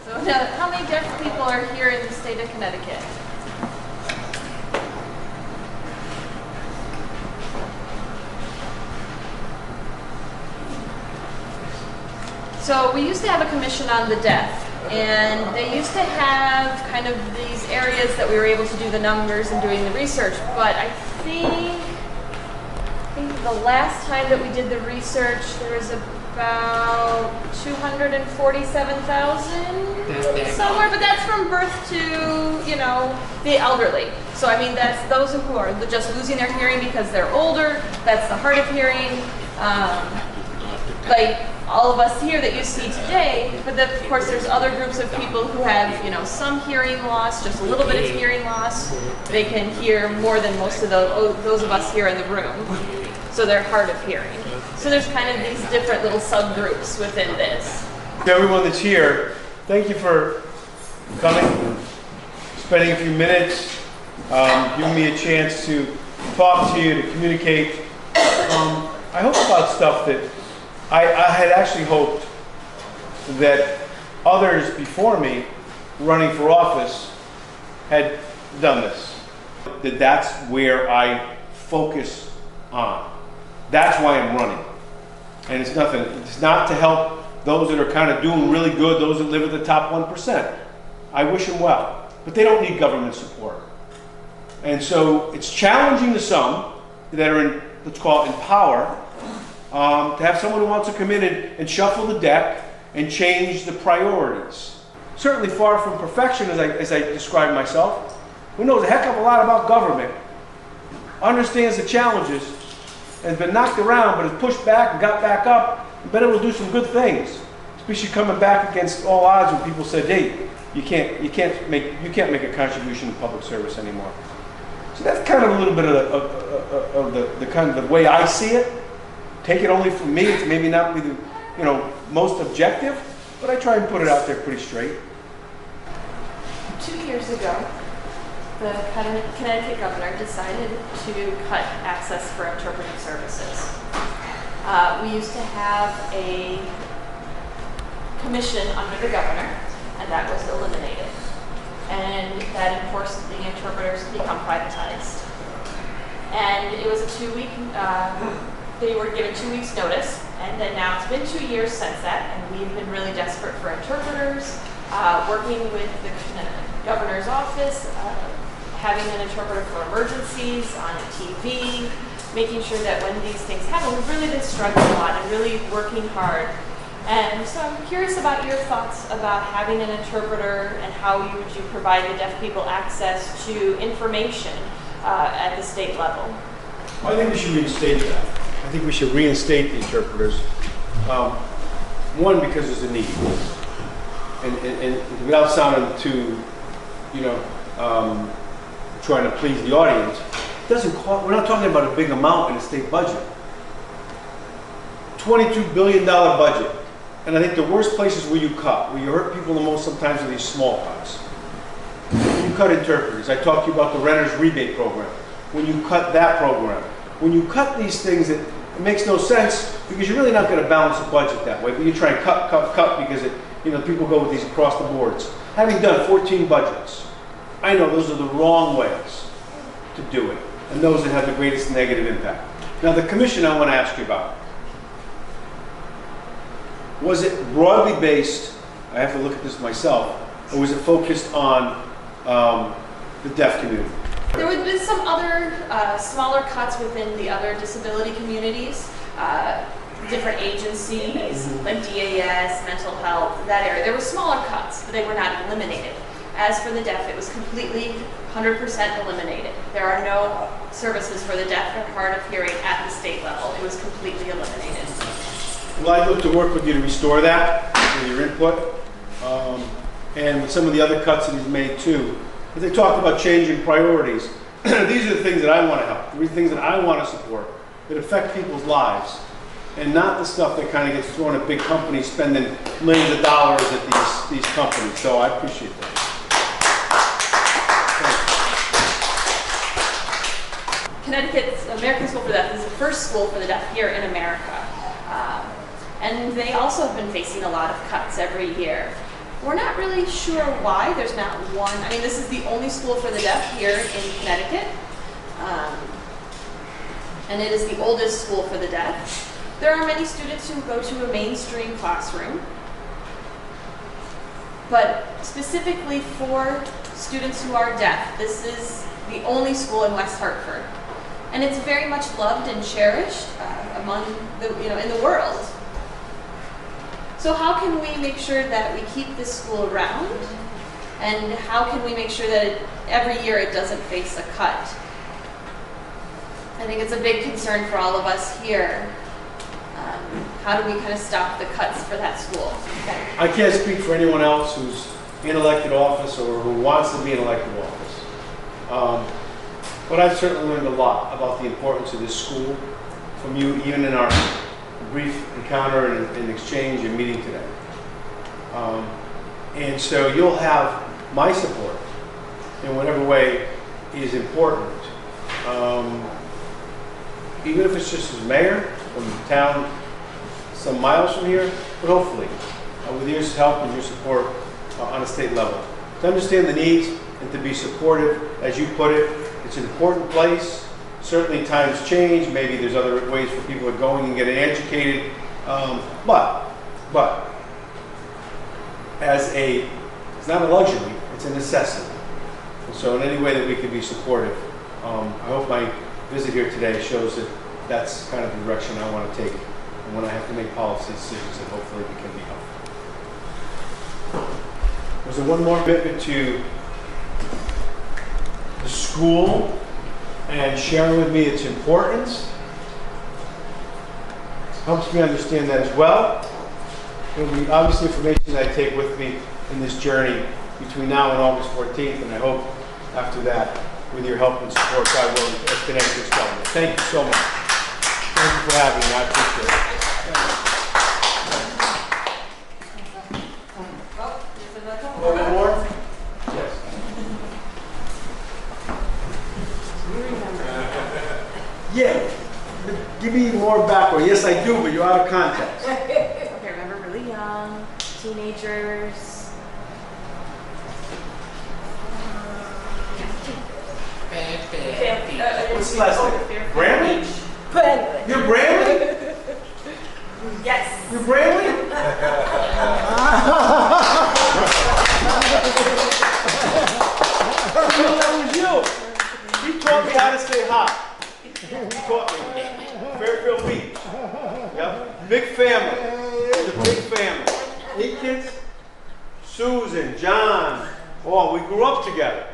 So now, how many deaf people are here in the state of Connecticut? So we used to have a commission on the deaf, and they used to have kind of these areas that we were able to do the numbers and doing the research, but I think the last time that we did the research, there was about 247,000 somewhere, but that's from birth to, you know, the elderly. So I mean, that's those who are just losing their hearing because they're older. That's the hard of hearing. Like all of us here that you see today, but then of course there's other groups of people who have, you know, some hearing loss, just a little bit of hearing loss. They can hear more than most of those of us here in the room. So they're hard of hearing. So there's kind of these different little subgroups within this. To everyone that's here, thank you for coming, spending a few minutes, giving me a chance to talk to you, to communicate. I hope about stuff that I had actually hoped that others before me running for office had done this. That's where I focus on. That's why I'm running. And it's nothing, it's not to help those that are kind of doing really good, those that live at the top 1%. I wish them well, but they don't need government support. And so it's challenging to some that are in, let's call it in power, to have someone who wants to come in and shuffle the deck and change the priorities. Certainly far from perfection, as I describe myself, who knows a heck of a lot about government, understands the challenges, and has been knocked around, but has pushed back and got back up, and been able to do some good things. Especially coming back against all odds when people said, hey, you can't make a contribution to public service anymore. So that's kind of a little bit of the kind of the way I see it. Take it only from me. It's maybe not be the most objective, but I try and put it out there pretty straight. 2 years ago, the Connecticut governor decided to cut access for interpretive services. We used to have a commission under the governor, and that was eliminated. And that enforced the interpreters to become privatized. And it was a 2-week, they were given 2 weeks notice, and then now it's been 2 years since that, and we've been really desperate for interpreters, working with the governor's office, having an interpreter for emergencies, on TV, making sure that when these things happen, we've really been struggling a lot and really working hard. And so I'm curious about your thoughts about having an interpreter and how would you provide the deaf people access to information at the state level? Well, I think we should reinstate that. I think we should reinstate the interpreters. One, because there's a need. And without sounding too, trying to please the audience, it doesn't cost, we're not talking about a big amount in the state budget. $22 billion budget. And I think the worst places where you cut, where you hurt people the most sometimes are these small cuts. When you cut interpreters, I talked to you about the renter's rebate program. When you cut that program, when you cut these things, it makes no sense because you're really not going to balance the budget that way. But you try and cut because people go with these across the boards. Having done 14 budgets, I know those are the wrong ways to do it, and those that have the greatest negative impact. Now, the commission I want to ask you about. Was it broadly based, I have to look at this myself, or was it focused on the deaf community? There would be some other smaller cuts within the other disability communities, different agencies like DAS, mental health, that area. There were smaller cuts, but they were not eliminated. As for the deaf, it was completely 100% eliminated. There are no services for the deaf and hard of hearing at the state level. It was completely eliminated. Well, I'd look to work with you to restore that, with your input, and with some of the other cuts that he's made too. But they talked about changing priorities. These are the things that I want to help. These are the things that I want to support, that affect people's lives, and not the stuff that kind of gets thrown at big companies spending millions of dollars at these companies. So I appreciate that. Connecticut's American School for the Deaf is the first school for the deaf here in America. And they also have been facing a lot of cuts every year. We're not really sure why. There's not one. I mean, this is the only school for the deaf here in Connecticut. And it is the oldest school for the deaf. There are many students who go to a mainstream classroom, but specifically for students who are deaf, this is the only school in West Hartford. And it's very much loved and cherished among the, in the world. So how can we make sure that we keep this school around? And how can we make sure that every year it doesn't face a cut? I think it's a big concern for all of us here. How do we kind of stop the cuts for that school? Okay. I can't speak for anyone else who's in elected office or who wants to be in elected office. But I've certainly learned a lot about the importance of this school from you, even in our brief encounter and exchange and meeting today. And so you'll have my support in whatever way is important. Even if it's just as mayor from the town some miles from here, but hopefully with your help and your support on a state level. To understand the needs and to be supportive, as you put it, it's an important place. Certainly times change, maybe there's other ways for people to going and getting educated, but it's not a luxury, it's a necessity. And so in any way that we can be supportive, I hope my visit here today shows that that's kind of the direction I want to take. And when I have to make policy decisions, that hopefully we can be helpful. Was there one more commitment to the school and sharing with me its importance? Helps me understand that as well. It will be obviously information that I take with me in this journey between now and August 14th, and I hope after that, with your help and support, God willing, as Connecticut's government. Thank you so much. Thank you for having me. I appreciate it. A little bit more? Yes. Yeah. Give me more background. Yes, I do, but you're out of context. Okay, remember really young, teenagers. What's the last name? Bramley? You're Bramley? Yes. You're Bramley? That was you. He taught me how to say hi. He taught me. Fairfield Beach. Yep. Big family. It's a big family. 8 kids. Susan, John. Oh, we grew up together.